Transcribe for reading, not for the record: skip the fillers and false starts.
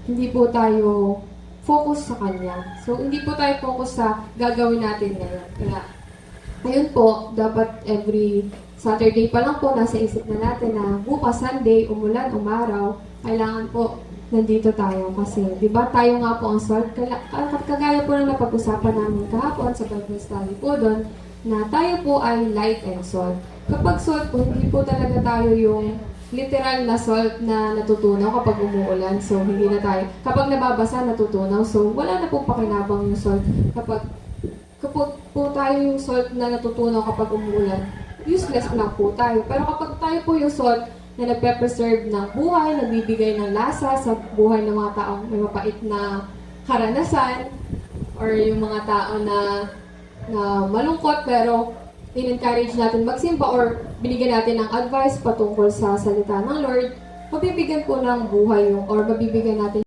hindi po tayo focus sa Kanya. So, hindi po tayo focus sa gagawin natin ngayon. Kaya, ayun po, dapat every Saturday pa lang po, nasa isip na natin na bukas Sunday, umulan, umaraw, kailangan po nandito tayo kasi, di ba, tayo nga po ang salt. Kagaya po na napag-usapan namin kahapon sa Bible study po doon, na tayo po ay light and salt. Kapag salt po, hindi po talaga tayo yung literal na salt na natutunaw kapag umuulan. So, hindi na tayo, kapag nababasa, natutunaw. So, wala na pong pakinabang yung salt. Kapag po tayo yung salt na natutunaw kapag umuulan, useless na po tayo. Pero kapag tayo po yung salt na nagpe-preserve ng buhay, nagbibigay ng lasa sa buhay ng mga taong may mapait na karanasan, or yung mga tao na malungkot pero in-encourage natin magsimba or binigyan natin ng advice patungkol sa salita ng Lord, mabibigyan po ng buhay yung, or mabibigyan natin